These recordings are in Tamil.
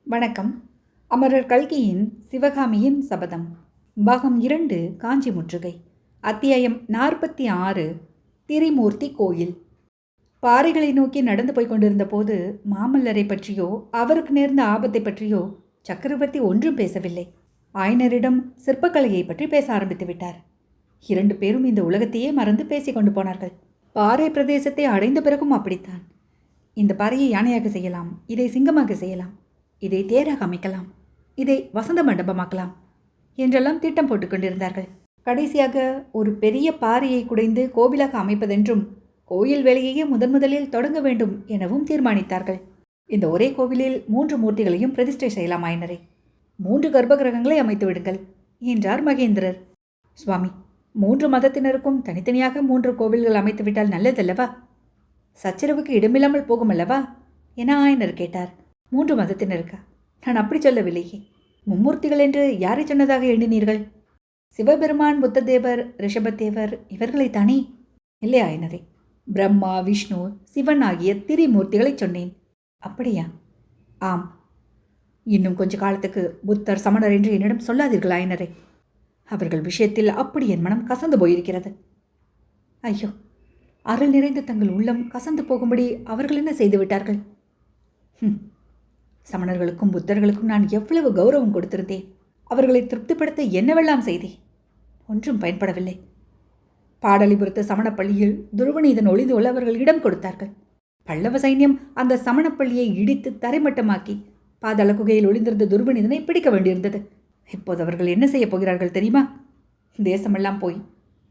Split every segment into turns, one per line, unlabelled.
வணக்கம். அமரர் கல்கியின் சிவகாமியின் சபதம், பாகம் 2, காஞ்சி முற்றுகை, அத்தியாயம் 46, திரிமூர்த்தி கோயில். பாறைகளை நோக்கி நடந்து போய்க் கொண்டிருந்த போது மாமல்லரை பற்றியோ அவருக்கு நேர்ந்த ஆபத்தை பற்றியோ சக்கரவர்த்தி ஒன்றும் பேசவில்லை. ஆயனரிடம் சிற்பக்கலையை பற்றி பேச ஆரம்பித்து விட்டார். 2 பேரும் இந்த உலகத்தையே மறந்து பேசிக் கொண்டு போனார்கள். பாறை பிரதேசத்தை அடைந்த பிறகும் அப்படித்தான். இந்த பாறையை யானையாக செய்யலாம், இதை சிங்கமாக செய்யலாம், இதை தேராக அமைக்கலாம், இதை வசந்த மண்டபமாக்கலாம் என்றெல்லாம் திட்டம் போட்டுக் கொண்டிருந்தார்கள். கடைசியாக ஒரு பெரிய பாறையை குடைந்து கோவிலாக அமைப்பதென்றும் கோயில் வேலையையே முதலில் தொடங்க வேண்டும் எனவும் தீர்மானித்தார்கள். இந்த ஒரே கோவிலில் 3 மூர்த்திகளையும் பிரதிஷ்டை செய்யலாம் ஆயனரே. 3 கர்ப்பகிரகங்களை அமைத்து விடுங்கள் என்றார் மகேந்திரர். சுவாமி, 3 மதத்தினருக்கும் தனித்தனியாக 3 கோவில்கள் அமைத்துவிட்டால் நல்லதல்லவா? சச்சரவுக்கு இடமில்லாமல் போகும் அல்லவா என ஆயனர் கேட்டார். 3 மதத்தினருக்கா? நான் அப்படி சொல்லவில்லையே. மும்மூர்த்திகள் என்று யாரை சொன்னதாக எண்ணினீர்கள்? சிவபெருமான், புத்ததேவர், ரிஷபதேவர் இவர்களைத்தானே? இல்லை ஆயனரே, பிரம்மா, விஷ்ணு, சிவன் ஆகிய திரிமூர்த்திகளை சொன்னேன். அப்படியா? ஆம். இன்னும் கொஞ்ச காலத்துக்கு புத்தர், சமணர் என்று என்னிடம் சொல்லாதீர்கள் ஆயனரே. அவர்கள் விஷயத்தில் அப்படி என் மனம் கசந்து போயிருக்கிறது. ஐயோ, அருள் நிறைந்த தங்கள் உள்ளம் கசந்து போகும்படி அவர்கள் என்ன செய்து விட்டார்கள்? சமணர்களுக்கும் புத்தர்களுக்கும் நான் எவ்வளவு கௌரவம் கொடுத்திருந்தேன். அவர்களை திருப்திப்படுத்த என்னவெல்லாம் செய்தேன். ஒன்றும் பயன்படவில்லை. பாடலிபுரத்து சமணப்பள்ளியில் துருவநீதன் ஒளிந்து கொள்ள அவர்கள் இடம் கொடுத்தார்கள். பல்லவ சைன்யம் அந்த சமணப்பள்ளியை இடித்து தரைமட்டமாக்கி பாதாள குகையில் ஒளிந்திருந்த துருவநீதனை பிடிக்க வேண்டியிருந்தது. இப்போது அவர்கள் என்ன செய்ய போகிறார்கள் தெரியுமா? தேசமெல்லாம் போய்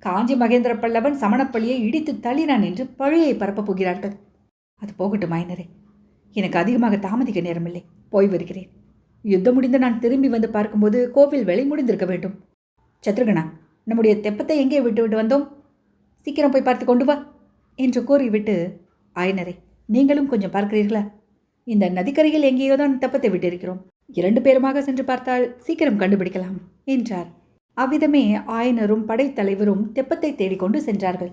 காஞ்சி மகேந்திர பல்லவன் சமணப்பள்ளியை இடித்து தள்ளினான் என்று பழியை பரப்பப் போகிறார்கள். அது போகட்டும் ஆயனரே, எனக்கு அதிகமாக தாமதிக்க நேரமில்லை. போய் வருகிறேன். யுத்தம் முடிந்து நான் திரும்பி வந்து பார்க்கும்போது கோவில் வேலை முடிந்திருக்க வேண்டும். சத்ருகனா, நம்முடைய தெப்பத்தை எங்கே விட்டு வந்தோம்? சீக்கிரம் போய் பார்த்து கொண்டு வா என்று கூறிவிட்டு, ஆயனரே, நீங்களும் கொஞ்சம் பார்க்கிறீர்களா? இந்த நதிக்கரையில் எங்கேயோ தான் தெப்பத்தை விட்டிருக்கிறோம். 2 பேருமாக சென்று பார்த்தால் சீக்கிரம் கண்டுபிடிக்கலாம் என்றார். அவ்விதமே ஆயனரும் படைத்தலைவரும் தெப்பத்தை தேடிக்கொண்டு சென்றார்கள்.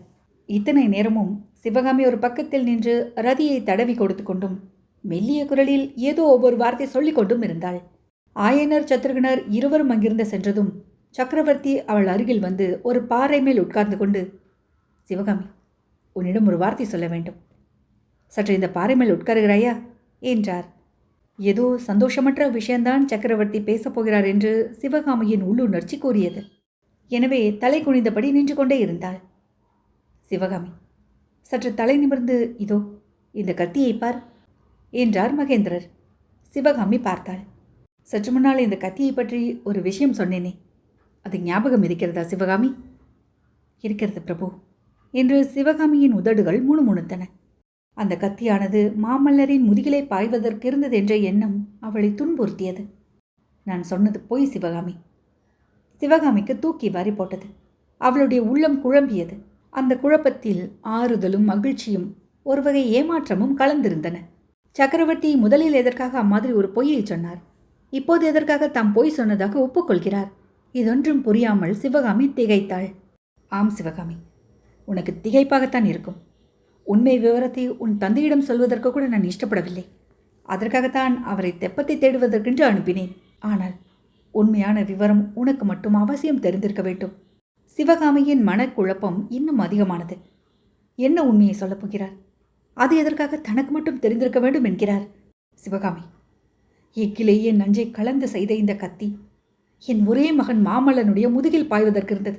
இத்தனை நேரமும் சிவகாமி ஒரு பக்கத்தில் நின்று ரதியை தடவி கொடுத்து கொண்டும் மெல்லிய குரலில் ஏதோ ஒவ்வொரு வார்த்தை சொல்லிக் கொண்டும் இருந்தாள். ஆயனர், சத்ருகனர் இருவரும் அங்கிருந்து சென்றதும் சக்கரவர்த்தி அவள் அருகில் வந்து ஒரு பாறை மேல் உட்கார்ந்து கொண்டு, சிவகாமி, உன்னிடம் ஒரு வார்த்தை சொல்ல வேண்டும். சற்று இந்த பாறை மேல் உட்காருகிறாயா என்றார். ஏதோ சந்தோஷமற்ற விஷயந்தான் சக்கரவர்த்தி பேசப்போகிறார் என்று சிவகாமியின் உள்ளுணர்ச்சி கூறியது. எனவே தலை குனிந்தபடி நின்று கொண்டே இருந்தாள். சிவகாமி, சற்று தலை நிமிர்ந்து இதோ இந்த கத்தியை பார் என்றார் மகேந்திரர். சிவகாமி பார்த்தாள். சற்று முன்னால் இந்த கத்தியை பற்றி ஒரு விஷயம் சொன்னேனே, அது ஞாபகம் இருக்கிறதா சிவகாமி? இருக்கிறது பிரபு என்று சிவகாமியின் உதடுகள் முணுமுணுத்தன. அந்த கத்தியானது மாமல்லரின் முதுகிலே பாய்வதற்கு இருந்தது என்ற எண்ணம் அவளை துன்புறுத்தியது. நான் சொன்னது பொய் சிவகாமி. சிவகாமிக்கு தூக்கி வாரி போட்டது. அவளுடைய உள்ளம் குழம்பியது. அந்த குழப்பத்தில் ஆறுதலும் மகிழ்ச்சியும் ஒரு வகை ஏமாற்றமும் கலந்திருந்தன. சக்கரவர்த்தி முதலில் எதற்காக அம்மாதிரி ஒரு பொய்யை சொன்னார்? இப்போது எதற்காக தாம் பொய் சொன்னதாக ஒப்புக்கொள்கிறார்? இதொன்றும் புரியாமல் சிவகாமி திகைத்தாள். ஆம் சிவகாமி, உனக்கு திகைப்பாகத்தான் இருக்கும். உண்மை விவரத்தை உன் தந்தையிடம் சொல்வதற்கு கூட நான் இஷ்டப்படவில்லை. அதற்காகத்தான் அவரை தெப்பத்தை தேடுவதற்கென்று அனுப்பினேன். ஆனால் உண்மையான விவரம் உனக்கு மட்டும் அவசியம் தெரிந்திருக்க வேண்டும். சிவகாமியின் மனக்குழப்பம் இன்னும் அதிகமானது. என்ன உண்மையை சொல்லப் போகிறார்? அது எதற்காக தனக்கு மட்டும் தெரிந்திருக்க வேண்டும் என்கிறார்? சிவகாமி, எக்கிலேயே நஞ்சை கலந்து செய்த இந்த கத்தி என் ஒரே மகன் மாமல்லனுடைய முதுகில் பாய்வதற்கு இருந்தது.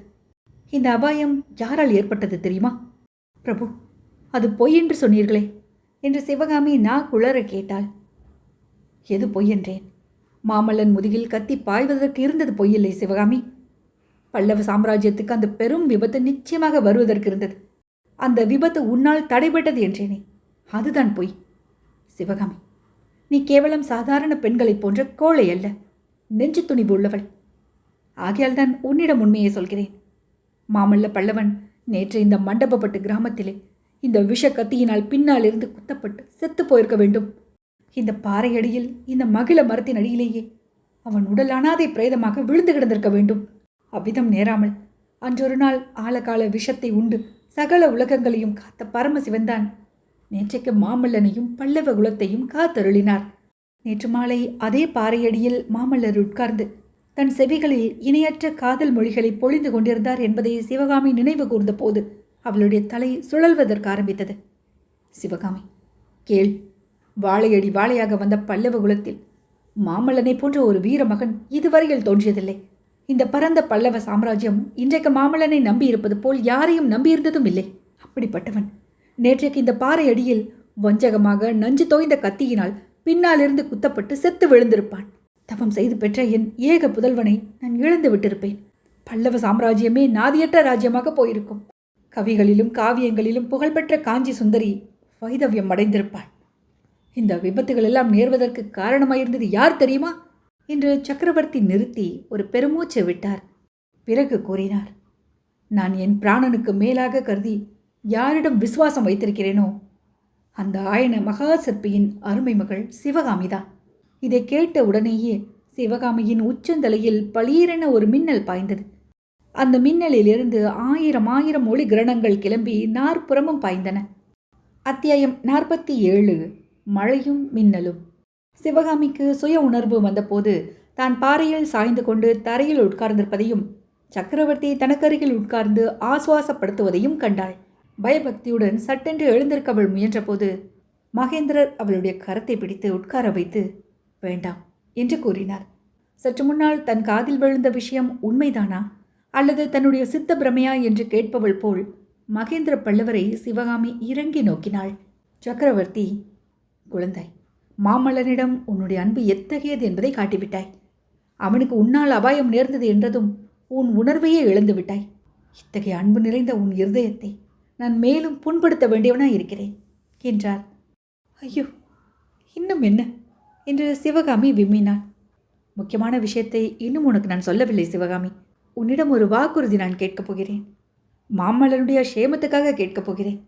இந்த அபாயம் யாரால் ஏற்பட்டது தெரியுமா? பிரபு, அது பொய் என்று சொன்னீர்களே என்று சிவகாமி குளற கேட்டாள். எது பொய் என்றேன்? மாமல்லன் முதுகில் கத்தி பாய்வதற்கு இருந்தது பொய்யில்லை சிவகாமி. பல்லவ சாம்ராஜ்யத்துக்கு அந்த பெரும் விபத்து நிச்சயமாக வருவதற்கு இருந்தது. அந்த விபத்து உன்னால் தடைபட்டது என்றேனே, அதுதான் பொய். சிவகாமி, நீ கேவலம் சாதாரண பெண்களைப் போன்ற கோழை அல்ல, நெஞ்சு துணிவு உள்ளவள். ஆகையால் தான் உன்னிடம் உண்மையை சொல்கிறேன். மாமல்ல பல்லவன் நேற்று இந்த மண்டபப்பட்டு கிராமத்திலே இந்த விஷ கத்தியினால் பின்னால் இருந்து குத்தப்பட்டு செத்து போயிருக்க வேண்டும். இந்த பாறையடியில், இந்த மகிழ மரத்தின் அடியிலேயே அவன் உடல் அனாதை பிரேதமாக விழுந்து கிடந்திருக்க வேண்டும். அவ்விதம் நேராமல் அன்றொரு நாள் ஆழகால விஷத்தை உண்டு சகல உலகங்களையும் காத்த பரமசிவன்தான் நேற்றைக்கு மாமல்லனையும் பல்லவ குலத்தையும் காத்தருளினார். நேற்று மாலை அதே பாறையடியில் மாமல்லர் உட்கார்ந்து தன் செவிகளில் இணையற்ற காதல் மொழிகளை பொழிந்து கொண்டிருந்தார் என்பதை சிவகாமி நினைவு கூர்ந்த போது அவளுடைய தலை சுழல்வதற்கு ஆரம்பித்தது. சிவகாமி, கேள். வாழையடி வாழையாக வந்த பல்லவ குலத்தில் மாமல்லனை போன்ற ஒரு வீர மகன் இதுவரையில் தோன்றியதில்லை. இந்த பரந்த பல்லவ சாம்ராஜ்யம் இன்றைக்கு மாமல்லனை நம்பியிருப்பது போல் யாரையும் நம்பியிருந்ததும் இல்லை. அப்படிப்பட்டவன் நேற்றைக்கு இந்த பாறை அடியில் வஞ்சகமாக நஞ்சு தோய்ந்த கத்தியினால் பின்னாலிருந்து குத்தப்பட்டு செத்து விழுந்திருப்பான். தவம் செய்து பெற்ற என் ஏக புதல்வனை நான் இழந்து விட்டிருப்பேன். பல்லவ சாம்ராஜ்யமே நாதியற்ற ராஜ்யமாக போயிருக்கும். கவிகளிலும் காவியங்களிலும் புகழ்பெற்ற காஞ்சி சுந்தரி வைதவியம் அடைந்திருப்பாள். இந்த விபத்துகள் எல்லாம் நேர்வதற்கு காரணமாயிருந்தது யார் தெரியுமா என்று சக்கரவர்த்தி நிறுத்தி ஒரு பெருமூச்சு விட்டார். பிறகு கூறினார், நான் என் பிராணனுக்கு மேலாக கருதி யாரிடம் விசுவாசம் வைத்திருக்கிறேனோ அந்த ஆயன மகா சிற்பியின் அருமை மகள் சிவகாமிதான். இதை கேட்ட உடனேயே சிவகாமியின் உச்சந்தலையில் பளீரென ஒரு மின்னல் பாய்ந்தது. அந்த மின்னலிலிருந்து ஆயிரம் ஆயிரம் ஒளி கிரணங்கள் கிளம்பி நாற்புறமும் பாய்ந்தன. அத்தியாயம் 47. மழையும் மின்னலும். சிவகாமிக்கு சுய உணர்வு வந்தபோது தான் பாறையில் சாய்ந்து கொண்டு தரையில் உட்கார்ந்திருப்பதையும் சக்கரவர்த்தி தனக்கருகில் உட்கார்ந்து ஆசுவாசப்படுத்துவதையும் கண்டாள். பயபக்தியுடன் சட்டென்று எழுந்திருக்கவள் முயன்றபோது மகேந்திரர் அவளுடைய கரத்தை பிடித்து உட்கார வைத்து, வேண்டாம் என்று கூறினார். சற்று முன்னால் தன் காதில் விழுந்த விஷயம் உண்மைதானா அல்லது தன்னுடைய சித்த பிரமையா என்று கேட்பவள் போல் மகேந்திர பல்லவரை சிவகாமி இறங்கி நோக்கினாள். சக்கரவர்த்தி, குழந்தாய், மாமல்லனிடம் உன்னுடைய அன்பு எத்தகையது என்பதை காட்டிவிட்டாய். அவனுக்கு உன்னால் அபாயம் நேர்ந்தது என்றதும் உன் உணர்வையே இழந்து விட்டாய். இத்தகைய அன்பு நிறைந்த உன் இருதயத்தை நான் மேலும் புண்படுத்த வேண்டியவனாய் இருக்கிறேன் என்றார். ஐயோ, இன்னும் என்ன என்று சிவகாமி விம்மினாள். முக்கியமான விஷயத்தை இன்னும் உனக்கு நான் சொல்லவில்லை சிவகாமி. உன்னிடம் ஒரு வாக்குறுதி நான் கேட்கப் போகிறேன். மாமல்லனுடைய க்ஷேமத்துக்காக கேட்கப் போகிறேன்.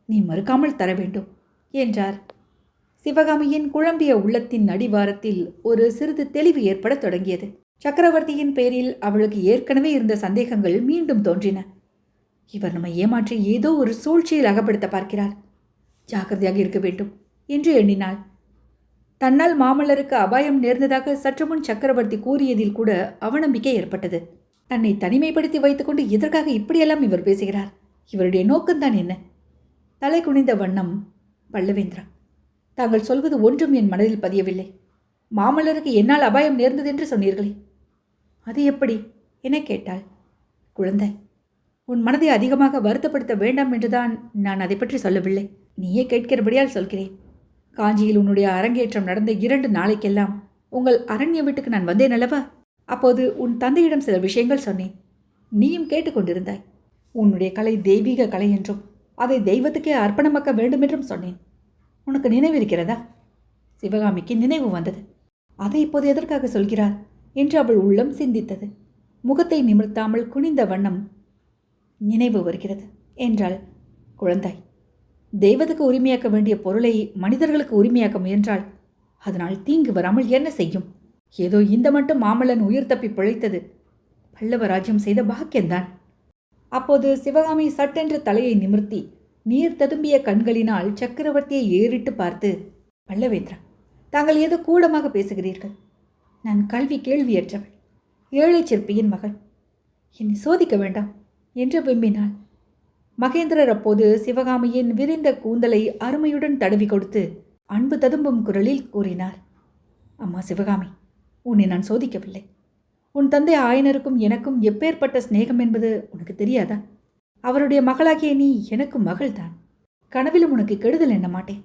நீ மறுக்காமல் தர வேண்டும் என்றார். சிவகாமியின் குழம்பிய உள்ளத்தின் அடிவாரத்தில் ஒரு சிறிது தெளிவு ஏற்படத் தொடங்கியது. சக்கரவர்த்தியின் பேரில் அவளுக்கு ஏற்கனவே இருந்த சந்தேகங்கள் மீண்டும் தோன்றின. இவர் நம்மை ஏமாற்றி ஏதோ ஒரு சூழ்ச்சியில் அகப்படுத்த பார்க்கிறார். ஜாக்கிரதையாக இருக்க வேண்டும் என்று எண்ணினாள். தன்னால் மாமல்லருக்கு அபாயம் நேர்ந்ததாக சற்று முன் சக்கரவர்த்தி கூறியதில் கூட அவநம்பிக்கை ஏற்பட்டது. தன்னை தனிமைப்படுத்தி வைத்துக்கொண்டு எதற்காக இப்படியெல்லாம் இவர் பேசுகிறார்? இவருடைய நோக்கம்தான் என்ன? தலை குனிந்த வண்ணம், பல்லவேந்திரா, தாங்கள் சொல்வது ஒன்றும் என் மனதில் பதியவில்லை. மாமல்லருக்கு என்னால் அபாயம் நேர்ந்தது என்று சொன்னீர்களே, அது எப்படி என கேட்டாள். குழந்தை, உன் மனதை அதிகமாக வருத்தப்படுத்த வேண்டாம் என்றுதான் நான் அதை பற்றி சொல்லவில்லை. நீயே கேட்கிறபடியால் சொல்கிறேன். காஞ்சியில் உன்னுடைய அரங்கேற்றம் நடந்த 2 நாளைக்கெல்லாம் உங்கள் அரண்ய வீட்டுக்கு நான் வந்தேன் அல்லவா? அப்போது உன் தந்தையிடம் சில விஷயங்கள் சொன்னேன். நீயும் கேட்டுக்கொண்டிருந்தாய். உன்னுடைய கலை தெய்வீக கலை என்றும் அதை தெய்வத்துக்கே அர்ப்பணமாக்க வேண்டும் என்றும் சொன்னேன். உனக்கு நினைவிருக்கிறதா? சிவகாமிக்கு நினைவு வந்தது. அதை இப்போது எதற்காக சொல்கிறார் என்று அவள் உள்ளம் சிந்தித்தது. முகத்தை நிமிர்த்தாமல் குனிந்த வண்ணம், நினைவு வருகிறது என்றாள். குழந்தாய், தெய்வத்துக்கு உரிமையாக்க வேண்டிய பொருளை மனிதர்களுக்கு உரிமையாக்க முயன்றால் அதனால் தீங்கு வராமல் என்ன செய்யும்? ஏதோ இந்த மட்டும் மாமல்லன் உயிர் தப்பி பிழைத்தது பல்லவ ராஜ்யம் செய்த பாக்கியந்தான். அப்போது சிவகாமி சட்டென்று தலையை நிமிர்த்தி நீர் ததும்பிய கண்களினால் சக்கரவர்த்தியை ஏறிட்டு பார்த்து, பல்லவேந்திரா, தாங்கள் ஏதோ கூடமாக பேசுகிறீர்கள். நான் கல்வி கேள்வியற்றவள், ஏழை சிற்பியின் மகள். என்னை சோதிக்க வேண்டாம் என்று விம்மினாள். மகேந்திரர் அப்போது சிவகாமியின் விரிந்த கூந்தலை அருமையுடன் தடவி கொடுத்து அன்பு ததும்பும் குரலில் கூறினார். அம்மா சிவகாமி, உன்னை நான் சோதிக்கவில்லை. உன் தந்தை ஆயனருக்கும் எனக்கும் எப்பேற்பட்ட சிநேகம் என்பது உனக்கு தெரியாதா? அவருடைய மகளாகிய நீ எனக்கும் மகள்தான். கனவிலும் உனக்கு கெடுதல் எண்ண மாட்டேன்.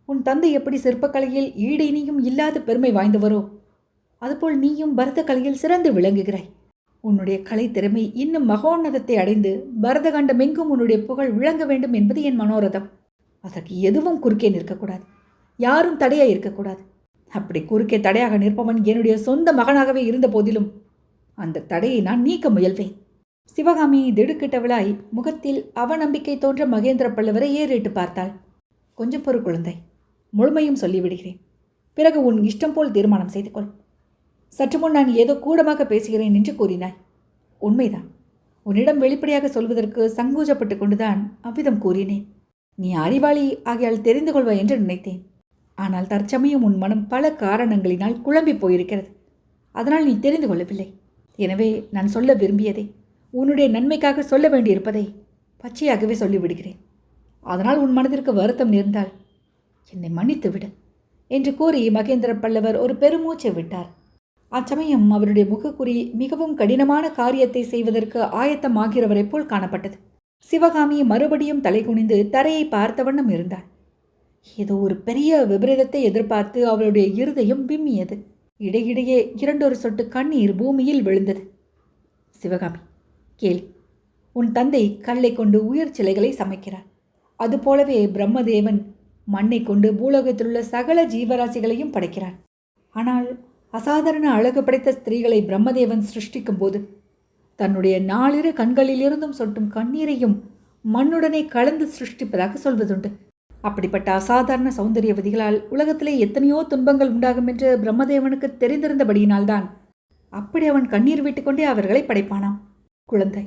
உன் தந்தை எப்படி சிற்பக்கலையில் ஈடு இனியும் இல்லாத பெருமை வாய்ந்தவரோ அதுபோல் நீயும் பரத கலையில் சிறந்து விளங்குகிறாய். உன்னுடைய கலை திறமை இன்னும் மகோன்னதத்தை அடைந்து பரதகண்டம் எங்கும் உன்னுடைய புகழ் விளங்க வேண்டும் என்பது என் மனோரதம். அதற்கு எதுவும் குறுக்கே நிற்கக்கூடாது. யாரும் தடையாக இருக்கக்கூடாது. அப்படி குறுக்கே தடையாக நிற்பவன் என்னுடைய சொந்த மகனாகவே இருந்த போதிலும் அந்த தடையை நான் நீக்க முயல்வேன். சிவகாமி திடுக்கிட்டவளாய் முகத்தில் அவநம்பிக்கை தோன்ற மகேந்திர பல்லவரை ஏறிட்டு பார்த்தாள். கொஞ்சம் பொறு குழந்தை, முழுமையும் சொல்லிவிடுகிறேன். பிறகு உன் இஷ்டம் போல் தீர்மானம் செய்து கொள். சற்று முன் நான் ஏதோ கூடமாக பேசுகிறேன் என்று கூறினாய். உண்மைதான். உன்னிடம் வெளிப்படையாக சொல்வதற்கு சங்கூஜப்பட்டு கொண்டுதான் அவ்விதம் கூறினேன். நீ அறிவாளி ஆகியால் தெரிந்து கொள்வாய் என்று நினைத்தேன். ஆனால் தற்சமயம் உன் மனம் பல காரணங்களினால் குழம்பி போயிருக்கிறது. அதனால் நீ தெரிந்து கொள்ளவில்லை. எனவே நான் சொல்ல விரும்பியதை, உன்னுடைய நன்மைக்காக சொல்ல வேண்டியிருப்பதை பச்சையாகவே சொல்லிவிடுகிறேன். அதனால் உன் மனதிற்கு வருத்தம் நேர்ந்தால் என்னை மன்னித்து விடு என்று கூறி மகேந்திர பல்லவர் ஒரு பெருமூச்சை விட்டார். அச்சமயம் அவருடைய முகக்குறி மிகவும் கடினமான காரியத்தை செய்வதற்கு ஆயத்தமாகிறவரைப் போல் காணப்பட்டது. சிவகாமி மறுபடியும் தலை குனிந்து தரையை பார்த்த வண்ணம் இருந்தாள். ஏதோ ஒரு பெரிய விபரீதத்தை எதிர்பார்த்து அவளுடைய இருதயம் விம்மியது. இடையிடையே இரண்டொரு சொட்டு கண்ணீர் பூமியில் விழுந்தது. சிவகாமி, கேள். உன் தந்தை கல்லை கொண்டு உயிர் சிலைகளை சமைக்கிறார். அதுபோலவே பிரம்மதேவன் மண்ணை கொண்டு பூலோகத்திலுள்ள சகல ஜீவராசிகளையும் படைக்கிறான். ஆனால் அசாதாரண அழகு படைத்த ஸ்திரீகளை பிரம்மதேவன் சிருஷ்டிக்கும் போது தன்னுடைய 4 கண்களிலிருந்தும் சொட்டும் கண்ணீரையும் மண்ணுடனே கலந்து சிருஷ்டிப்பதாக சொல்வதுண்டு. அப்படிப்பட்ட அசாதாரண சௌந்தரியவதிகளால் உலகத்திலே எத்தனையோ துன்பங்கள் உண்டாகும் என்று பிரம்மதேவனுக்கு தெரிந்திருந்தபடியினால்தான் அப்படி அவன் கண்ணீர் விட்டுக்கொண்டே அவர்களை படைப்பானாம். குழந்தை,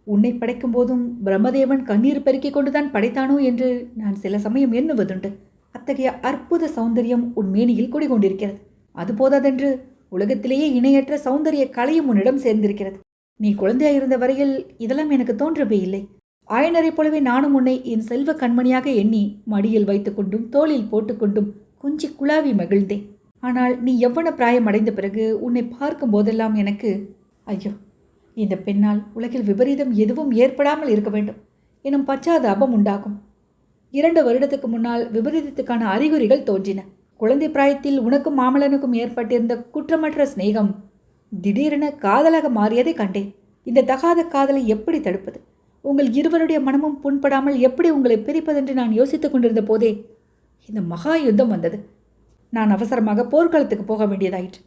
உன்னை படைக்கும் போதும் பிரம்மதேவன் கண்ணீர் பெருக்கிக் கொண்டுதான் படைத்தானோ என்று நான் சில சமயம் எண்ணுவதுண்டு. அத்தகைய அற்புத சௌந்தரியம் உன் மேனியில் குடிகொண்டிருக்கிறது. அது போதாதென்று உலகத்திலேயே இணையற்ற சௌந்தரிய கலையும் உன்னிடம் சேர்ந்திருக்கிறது. நீ குழந்தையாயிருந்த வரையில் இதெல்லாம் எனக்கு தோன்றவே இல்லை. ஆயனரைப் போலவே நானும் உன்னை என் செல்வ கண்மணியாக எண்ணி மடியில் வைத்துக்கொண்டும் தோளில் போட்டுக்கொண்டும் கொஞ்சி குழாவி மகிழ்ந்தேன். ஆனால் நீ எவ்வளவு பிராயம் அடைந்த பிறகு உன்னை பார்க்கும் போதெல்லாம் எனக்கு, ஐயோ, இந்த பெண்ணால் உலகில் விபரீதம் எதுவும் ஏற்படாமல் இருக்க வேண்டும் எனும் பச்சாதாபம் உண்டாகும். 2 வருடத்துக்கு முன்னால் விபரீதத்துக்கான அறிகுறிகள் தோன்றின. குழந்தை பிராயத்தில் உனக்கும் மாமல்லனுக்கும் ஏற்பட்டிருந்த குற்றமற்ற சிநேகம் திடீரென காதலாக மாறியதை கண்டேன். இந்த தகாத காதலை எப்படி தடுப்பது? உங்கள் இருவருடைய மனமும் புண்படாமல் எப்படி உங்களை பிரிப்பதென்று நான் யோசித்துக் கொண்டிருந்த போதே இந்த மகா யுத்தம் வந்தது. நான் அவசரமாக போர்க்களத்துக்கு போக வேண்டியதாயிற்று.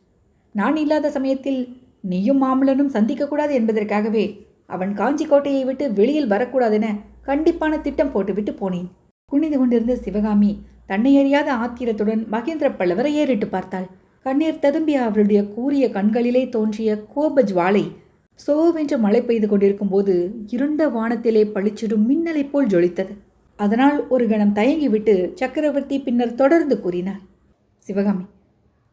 நான் இல்லாத சமயத்தில் நீயும் மாமல்லனும் சந்திக்கக்கூடாது என்பதற்காகவே அவன் காஞ்சி கோட்டையை விட்டு வெளியில் வரக்கூடாதென கண்டிப்பான திட்டம் போட்டுவிட்டு போனேன். குனிந்து கொண்டிருந்த சிவகாமி தன்னை அறியாத ஆத்திரத்துடன் மகேந்திர பல்லவரை ஏறிட்டு பார்த்தாள். கண்ணீர் ததும்பிய அவளுடைய கூரிய கண்களிலே தோன்றிய கோப ஜுவாலை சோவென்று மழை பெய்து கொண்டிருக்கும் போது இருண்ட வானத்திலே பளிச்சிடும் மின்னலை போல் ஜொலித்தது. அதனால் ஒரு கணம் தயங்கிவிட்டு சக்கரவர்த்தி பின்னர் தொடர்ந்து கூறினார். சிவகாமி,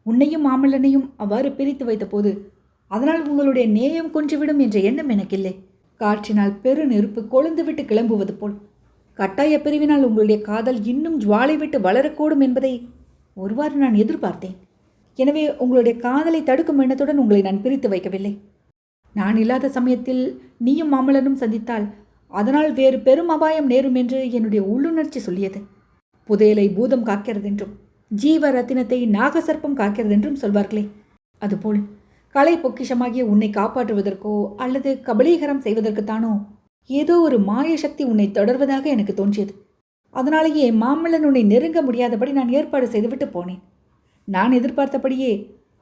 உன்னையும் மாமல்லனையும் அவ்வாறு பிரித்து வைத்த போது அதனால் உங்களுடைய நேயம் குன்றிவிடும் என்ற எண்ணம் எனக்கில்லை. காற்றினால் பெரு நெருப்பு கொழுந்துவிட்டு கிளம்புவது போல் கட்டாய பிரிவினால் உங்களுடைய காதல் இன்னும் ஜுவாலை விட்டு வளரக்கூடும் என்பதை ஒருவாறு நான் எதிர்பார்த்தேன். எனவே உங்களுடைய காதலை தடுக்கும் எண்ணத்துடன் உங்களை நான் பிரித்து வைக்கவில்லை. நான் இல்லாத சமயத்தில் நீயும் மாமல்லனும் சந்தித்தால் அதனால் வேறு பெரும் அபாயம் நேரும் என்று என்னுடைய உள்ளுணர்ச்சி சொல்லியது. புதையலை பூதம் காக்கிறதென்றும் ஜீவ ரத்தினத்தை நாகசர்ப்பம் காக்கிறதென்றும் சொல்வார்களே, அதுபோல் கலை பொக்கிஷமாகிய உன்னை காப்பாற்றுவதற்கோ அல்லது கபலீகரம் செய்வதற்குத்தானோ ஏதோ ஒரு மாய சக்தி உன்னை தொடர்வதாக எனக்கு தோன்றியது. அதனாலேயே மாமல்லன் உன்னை நெருங்க முடியாதபடி நான் ஏற்பாடு செய்துவிட்டு போனேன். நான் எதிர்பார்த்தபடியே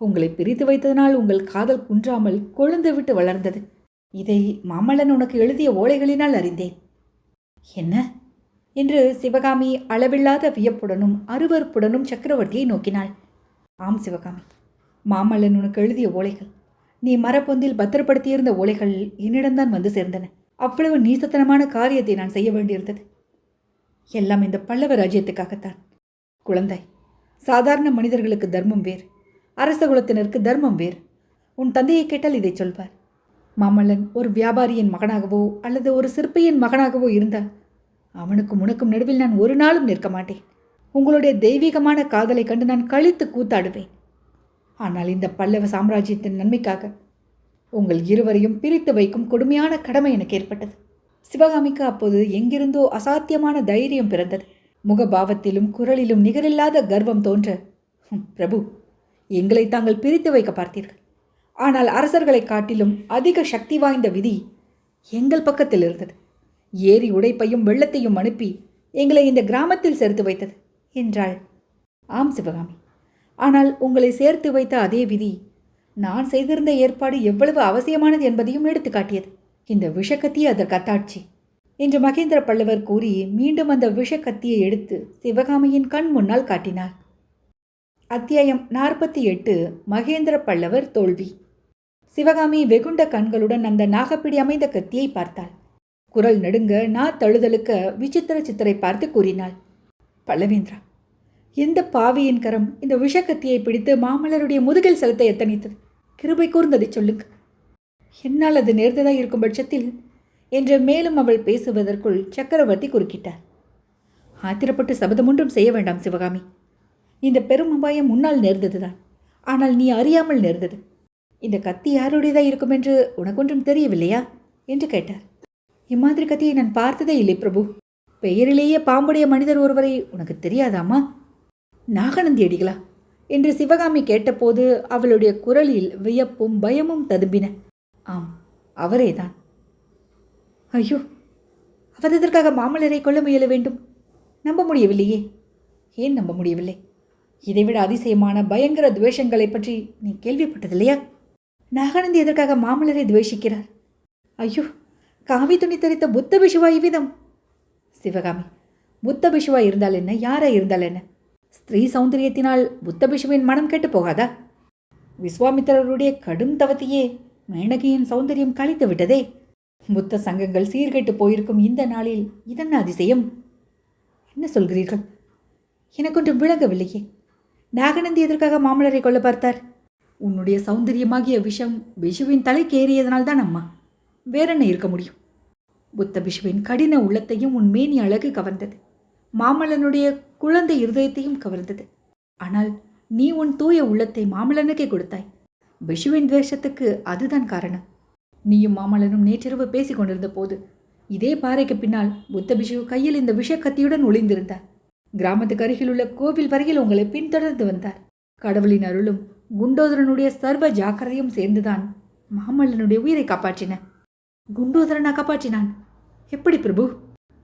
உங்களை பிரித்து வைத்ததனால் உங்கள் காதல் குன்றாமல் கொழுந்து விட்டு வளர்ந்தது. இதை மாமல்லன் உனக்கு எழுதிய ஓலைகளினால் அறிந்தேன். என்ன என்று சிவகாமி அளவில்லாத வியப்புடனும் அருவருப்புடனும் சக்கரவர்த்தியை நோக்கினாள். ஆம் சிவகாமி, மாமல்லன் உனக்கு எழுதிய ஓலைகள், நீ மரப்பொந்தில் பத்திரப்படுத்தியிருந்த ஓலைகள் என்னிடம்தான் வந்து சேர்ந்தன. அவ்வளவு நீசத்தனமான காரியத்தை நான் செய்ய வேண்டியிருந்தது. எல்லாம் இந்த பல்லவ ராஜ்யத்துக்காகத்தான். குழந்தாய், சாதாரண மனிதர்களுக்கு தர்மம் வேறு, அரச குலத்தினருக்கு தர்மம் வேறு. உன் தந்தையை கேட்டால் இதை சொல்வார். மாமல்லன் ஒரு வியாபாரியின் மகனாகவோ அல்லது ஒரு சிற்பியின் மகனாகவோ இருந்தால் அவனுக்கும் உனக்கும் நடுவில் நான் ஒரு நாளும் நிற்க மாட்டேன். உங்களுடைய தெய்வீகமான காதலை கண்டு நான் கழித்து கூத்தாடுவேன். ஆனால் இந்த பல்லவ சாம்ராஜ்யத்தின் நன்மைக்காக உங்கள் இருவரையும் பிரித்து வைக்கும் கொடுமையான கடமை எனக்கு ஏற்பட்டது. சிவகாமிக்கு அப்போது எங்கிருந்தோ அசாத்தியமான தைரியம் பிறந்தது. முகபாவத்திலும் குரலிலும் நிகரில்லாத கர்வம் தோன்ற, பிரபு, எங்களை தாங்கள் பிரித்து வைக்க பார்த்தீர்கள். ஆனால் அரசர்களை காட்டிலும் அதிக சக்தி வாய்ந்த விதி எங்கள் பக்கத்தில் இருந்தது. ஏரி உடைப்பையும் வெள்ளத்தையும் அனுப்பி எங்களை இந்த கிராமத்தில் சேர்த்து வைத்தது என்றாள். ஆம் சிவகாமி, ஆனால் உங்களை சேர்த்து வைத்த அதே விதி நான் செய்திருந்த ஏற்பாடு எவ்வளவு அவசியமானது என்பதையும் எடுத்து காட்டியது. இந்த விஷக்கத்தி அதற்கு அத்தாட்சி என்று மகேந்திர பல்லவர் கூறி மீண்டும் அந்த விஷக்கத்தியை எடுத்து சிவகாமியின் கண் முன்னால் காட்டினார். அத்தியாயம் 48. மகேந்திர பல்லவர் தோல்வி. சிவகாமி வெகுண்ட கண்களுடன் அந்த நாகப்பிடி அமைந்த கத்தியை பார்த்தாள். குரல் நடுங்க தழுதழுக்க விசித்திர சித்தரை பார்த்து கூறினாள். பல்லவேந்திரா, எந்த பாவியின் கரம் இந்த விஷக்கத்தியை பிடித்து மாமல்லருடைய முதுகில் செலுத்த எத்தனித்தது? கிருபை கூர்ந்ததை சொல்லுங்க. என்னால் அது நேர்ந்ததாக இருக்கும் பட்சத்தில் என்று மேலும் அவள் பேசுவதற்குள் சக்கரவர்த்தி குறுக்கிட்டார். ஆத்திரப்பட்டு சபதம் ஒன்றும் செய்ய வேண்டாம் சிவகாமி. இந்த பெரும் அபாயம் முன்னால் நேர்ந்ததுதான். ஆனால் நீ அறியாமல் நேர்ந்தது. இந்த கத்தி யாருடையதாக இருக்கும் என்று உனக்கொன்றும் தெரியவில்லையா என்று கேட்டார். இம்மாதிரி கத்தியை நான் பார்த்ததே இல்லை பிரபு. பெயரிலேயே பாம்புடைய மனிதர் ஒருவரை உனக்கு தெரியாதாமா? நாகநந்தி அடிகளா என்று சிவகாமி கேட்டபோது அவளுடைய குரலில் வியப்பும் பயமும் ததும்பின. ஆம், அவரேதான். ஐயோ, அவர் எதற்காக மாமல்லரை கொல்ல முயல வேண்டும்? நம்ப முடியவில்லையே. ஏன் நம்ப முடியவில்லை? இதைவிட அதிசயமான பயங்கர துவேஷங்களை பற்றி நீ கேள்விப்பட்டதில்லையா? நாகநந்தி எதற்காக மாமல்லரை துவேஷிக்கிறார்? ஐயோ, காவி துணி தரித்த புத்த பிஷுவா இவ்விதம்? சிவகாமி, புத்த பிஷுவா இருந்தால் என்ன, யாரா இருந்தால் என்ன? ஸ்திரீ சௌந்தரியத்தினால் புத்த பிஷுவின் மனம் கெட்டு போகாதா? விஸ்வாமித்திரருடைய கடும் தவத்தையே மேனகியின் சௌந்தரியம் கழித்து விட்டதே. புத்த சங்கங்கள் சீர்கெட்டு போயிருக்கும் இந்த நாளில் இதென்ன அதிசயம்? என்ன சொல்கிறீர்கள்? எனக்கொன்றும் விளங்கவில்லையே. நாகநந்தி எதற்காக மாமல்லரை கொல்ல பார்த்தார்? உன்னுடைய சௌந்தரியமாகிய விஷம் பிஷுவின் தலைக்கு ஏறியதனால்தான் அம்மா. வேறென்ன இருக்க முடியும்? புத்த பிஷுவின் கடின உள்ளத்தையும் உன் மேனி அழகு கவர்ந்தது. மாமல்லனுடைய குழந்தை இருதயத்தையும் கவர்ந்தது. ஆனால் நீ உன் தூய உள்ளத்தை மாமல்லனுக்கே கொடுத்தாய். பிஷுவின் துவேஷத்துக்கு அதுதான் காரணம். நீயும் மாமல்லனும் நேற்றிரவு பேசிக் கொண்டிருந்த போது இதே பாறைக்கு பின்னால் புத்த பிஷு கையில் இந்த விஷக்கத்தியுடன் ஒளிந்திருந்தார். கிராமத்துக்கு அருகில் உள்ள கோவில் வரையில் உங்களை பின்தொடர்ந்து வந்தார். கடவுளின் அருளும் குண்டோதரனுடைய சர்வ ஜாக்கிரதையும் சேர்ந்துதான் மாமல்லனுடைய உயிரை காப்பாற்றின. குண்டோதரனா காப்பாற்றினான்? எப்படி பிரபு?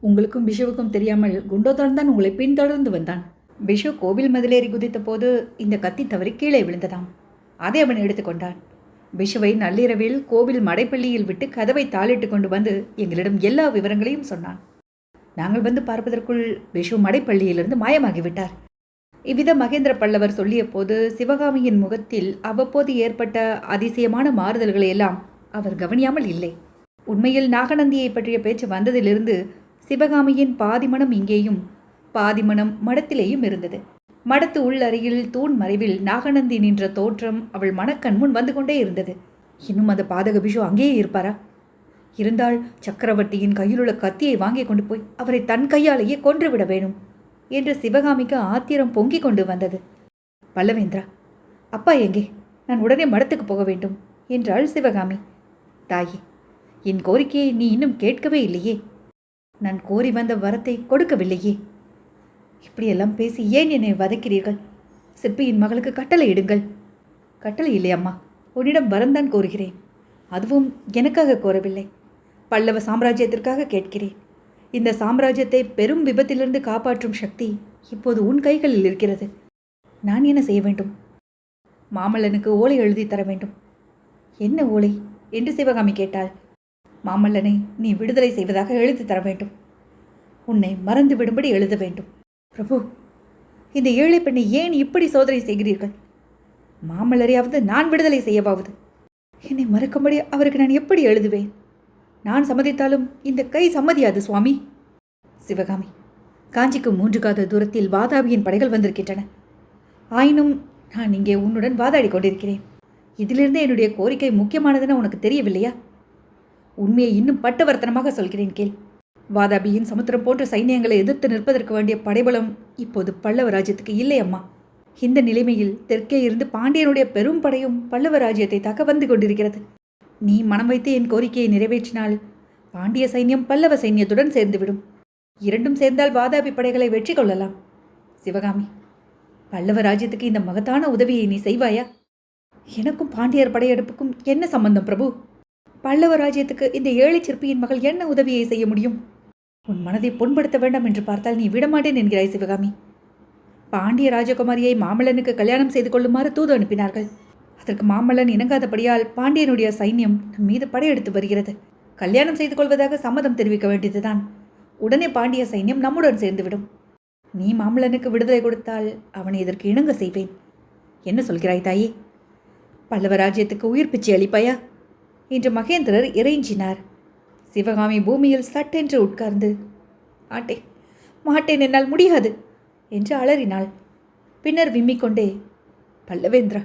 உங்களுக்கும் பிஷுவுக்கும் தெரியாமல் குண்டோதரன் தான் உங்களை பின்தொடர்ந்து வந்தான். பிஷு கோவில் மதிலேறி குதித்த போது இந்த கத்தி தவறி கீழே விழுந்ததாம். அதை அவன் எடுத்துக்கொண்டான். பிஷுவை நள்ளிரவில் கோவில் மடைப்பள்ளியில் விட்டு கதவை தாளிட்டு கொண்டு வந்து எங்களிடம் எல்லா விவரங்களையும் சொன்னான். நாங்கள் வந்து பார்ப்பதற்குள் பிஷு மடைப்பள்ளியிலிருந்து மாயமாகிவிட்டார். இவ்வித மகேந்திர பல்லவர் சொல்லிய போது சிவகாமியின் முகத்தில் அவ்வப்போது ஏற்பட்ட அதிசயமான மாறுதல்களை எல்லாம் அவர் கவனியாமல் இல்லை. உண்மையில் நாகநந்தியை பற்றிய பேச்சு வந்ததிலிருந்து சிவகாமியின் பாதிமனம் இங்கேயும் பாதிமனம் மடத்திலேயும் இருந்தது. மடத்து உள்ளறையில் தூண் மறைவில் நாகநந்தி நின்ற தோற்றம் அவள் மனக்கண் முன் வந்து கொண்டே இருந்தது. இன்னும் அந்த பாதக பிஷு அங்கேயே இருப்பாரா? இருந்தால் சக்கரவர்த்தியின் கையிலுள்ள கத்தியை வாங்கி கொண்டு போய் அவரை தன் கையாலேயே கொன்றுவிட வேணும் என்று சிவகாமிக்கு ஆத்திரம் பொங்கிக் கொண்டு வந்தது. பல்லவேந்திரா, அப்பா எங்கே? நான் உடனே மடத்துக்கு போக வேண்டும் என்றாள் சிவகாமி. தாயே, என் கோரிக்கையை நீ இன்னும் கேட்கவே இல்லையே. நான் கோரி வந்த வரத்தை கொடுக்கவில்லையே. இப்படியெல்லாம் பேசி ஏன் என்னை வதைக்கிறீர்கள்? சிற்பியின் மகளுக்கு கட்டளை இடுங்கள். கட்டளை இல்லை அம்மா, உன்னிடம் வரந்தான் கோருகிறேன். அதுவும் எனக்காக கோரவில்லை, பல்லவ சாம்ராஜ்யத்திற்காக கேட்கிறேன். இந்த சாம்ராஜ்யத்தை பெரும் விபத்திலிருந்து காப்பாற்றும் சக்தி இப்போது உன் கைகளில் இருக்கிறது. நான் என்ன செய்ய வேண்டும்? மாமல்லனுக்கு ஓலை எழுதி தர வேண்டும். என்ன ஓலை என்று சிவகாமி கேட்டாள். மாமல்லனை நீ விடுதலை செய்வதாக எழுதி தர வேண்டும். உன்னை மறந்து விடும்படி எழுத வேண்டும். பிரபு, இந்த ஏழை பெண்ணை ஏன் இப்படி சோதனை செய்கிறீர்கள்? மாமல்லரையாவது நான் விடுதலை செய்யவாவது. என்னை மறக்கும்படி அவருக்கு நான் எப்படி எழுதுவேன்? நான் சம்மதித்தாலும் இந்த கை சம்மதியாது சுவாமி. சிவகாமி, காஞ்சிக்கு 3 காத தூரத்தில் வாதாபியின் படைகள் வந்திருக்கின்றன. ஆயினும் நான் இங்கே உன்னுடன் வாதாடி கொண்டிருக்கிறேன். இதிலிருந்து என்னுடைய கோரிக்கை முக்கியமானதுன்னு உனக்கு தெரியவில்லையா? உண்மையை இன்னும் பட்டவர்த்தனமாக சொல்கிறேன் கேள். வாதாபியின் சமுத்திரம் போன்ற சைன்யங்களை எதிர்த்து நிற்பதற்கு வேண்டிய படைபலம் இப்போது பல்லவ ராஜ்யத்துக்கு இல்லை அம்மா. இந்த நிலைமையில் தெற்கே இருந்து பாண்டியனுடைய பெரும் படையும் பல்லவ ராஜ்யத்தை தாக்க வந்து கொண்டிருக்கிறது. நீ மனம் வைத்து என் கோரிக்கையை நிறைவேற்றினால் பாண்டிய சைன்யம் பல்லவ சைன்யத்துடன் சேர்ந்துவிடும். இரண்டும் சேர்ந்தால் வாதாபி படைகளை வெற்றி கொள்ளலாம். சிவகாமி, பல்லவ ராஜ்யத்துக்கு இந்த மகத்தான உதவியை நீ செய்வாயா? எனக்கும் பாண்டியர் படையெடுப்புக்கும் என்ன சம்பந்தம் பிரபு? பல்லவ ராஜ்யத்துக்கு இந்த ஏழை சிற்பியின் மகள் என்ன உதவியை செய்ய முடியும்? உன் மனதை புண்படுத்த வேண்டாம் என்று பார்த்தால் நீ விடமாட்டேன் என்கிறாய் சிவகாமி. பாண்டிய ராஜகுமாரியை மாமல்லனுக்கு கல்யாணம் செய்து கொள்ளுமாறு தூது அனுப்பினார்கள். அதற்கு மாமல்லன் இணங்காதபடியால் பாண்டியனுடைய சைன்யம் நம் மீது படையெடுத்து வருகிறது. கல்யாணம் செய்து கொள்வதாக சம்மதம் தெரிவிக்க வேண்டியதுதான். உடனே பாண்டிய சைன்யம் நம்முடன் சேர்ந்துவிடும். நீ மாமல்லனுக்கு விடுதலை கொடுத்தால் அவனை இதற்கு இணங்க செய்வேன். என்ன சொல்கிறாய் தாயே? பல்லவ ராஜ்யத்துக்கு உயிர் பிச்சை அளிப்பாயா என்று மகேந்திரர் இறைஞ்சினார். சிவகாமி பூமியில் சட்டென்று உட்கார்ந்து மாட்டேன், மாட்டேன், என்னால் முடியாது என்று அலறினாள். பின்னர் விம்மிக்கொண்டே, பல்லவேந்திரா,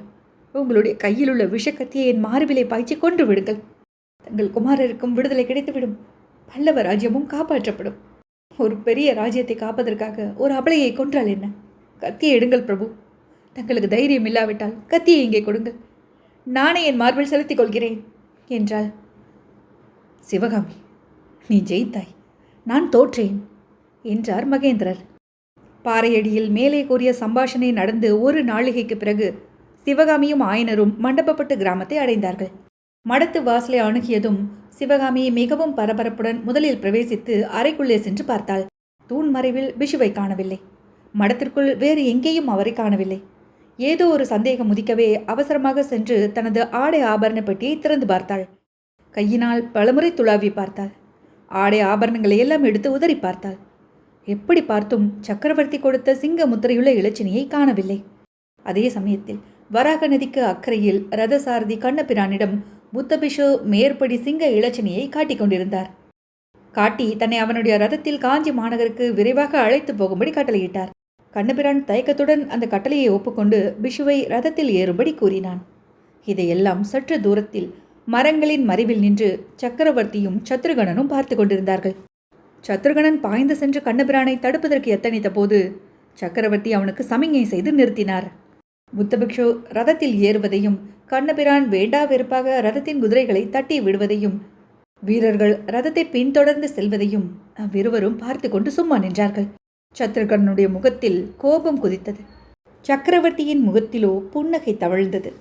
உங்களுடைய கையில் உள்ள விஷக்கத்தியை என் மார்பிலை பாய்ச்சி கொன்று விடுங்கள். தங்கள் குமாரருக்கும் விடுதலை கிடைத்துவிடும். பல்லவ ராஜ்யமும் காப்பாற்றப்படும். ஒரு பெரிய ராஜ்யத்தை காப்பதற்காக ஒரு அபலையை கொன்றால் என்ன? கத்தியை எடுங்கள் பிரபு. தங்களுக்கு தைரியம் இல்லாவிட்டால் கத்தியை இங்கே கொடுங்கள். நானே என் மார்பில் செலுத்திக் கொள்கிறேன் என்றாள். சிவகாமி, நீ ஜெயித்தாய், நான் தோற்றேன் என்றார் மகேந்திரர். பாறையடியில் மேலே கூறிய சம்பாஷணை நடந்து ஒரு நாழிகைக்கு பிறகு சிவகாமியும் ஆயனரும் மண்டபப்பட்டு கிராமத்தை அடைந்தார்கள். மடத்து வாசலை அணுகியதும் சிவகாமி மிகவும் பரபரப்புடன் முதலில் பிரவேசித்து அறைக்குள்ளே சென்று பார்த்தாள். தூண் மறைவில் பிஷுவை காணவில்லை. மடத்திற்குள் வேறு எங்கேயும் அவரை காணவில்லை. ஏதோ ஒரு சந்தேகம் உதிக்கவே அவசரமாக சென்று தனது ஆடை ஆபரண பெட்டியை திறந்து பார்த்தாள். கையினால் பலமுறை துளாவி பார்த்தாள். ஆடை ஆபரணங்களை எல்லாம் எடுத்து உதறி பார்த்தாள். எப்படி பார்த்தும் சக்கரவர்த்தி கொடுத்த சிங்க முத்திரையுள்ள இலச்சினியை காணவில்லை. அதே சமயத்தில் வராக நதிக்கு அக்கறையில் ரதசாரதி கண்ணபிரானிடம் புத்தபிஷு மேற்படி சிங்க இலச்சினியை காட்டிக் கொண்டிருந்தார். காட்டி தன்னை அவனுடைய ரதத்தில் காஞ்சி மாநகருக்கு விரைவாக அழைத்து போகும்படி கட்டளையிட்டார். கண்ணபிரான் தயக்கத்துடன் அந்த கட்டளையை ஒப்புக்கொண்டு பிஷுவை ரதத்தில் ஏறும்படி கூறினான். இதையெல்லாம் சற்று தூரத்தில் மரங்களின் மறைவில் நின்று சக்கரவர்த்தியும் சத்ருகணனும் பார்த்து கொண்டிருந்தார்கள். சத்ருகணன் பாய்ந்து சென்று கண்ணபிரானை தடுப்பதற்கு எத்தனித்த போது சக்கரவர்த்தி அவனுக்கு சமிஞை செய்து நிறுத்தினார். புத்தபிக்ஷு ரதத்தில் ஏறுவதையும் கண்ணபிரான் வேண்டா வெறுப்பாக ரதத்தின் குதிரைகளை தட்டி விடுவதையும் வீரர்கள் ரதத்தை பின்தொடர்ந்து செல்வதையும் அவ்விருவரும் பார்த்து கொண்டு சும்மா நின்றார்கள். சத்ருகணனுடைய முகத்தில் கோபம் குதித்தது. சக்கரவர்த்தியின் முகத்திலோ புன்னகை தவழ்ந்தது.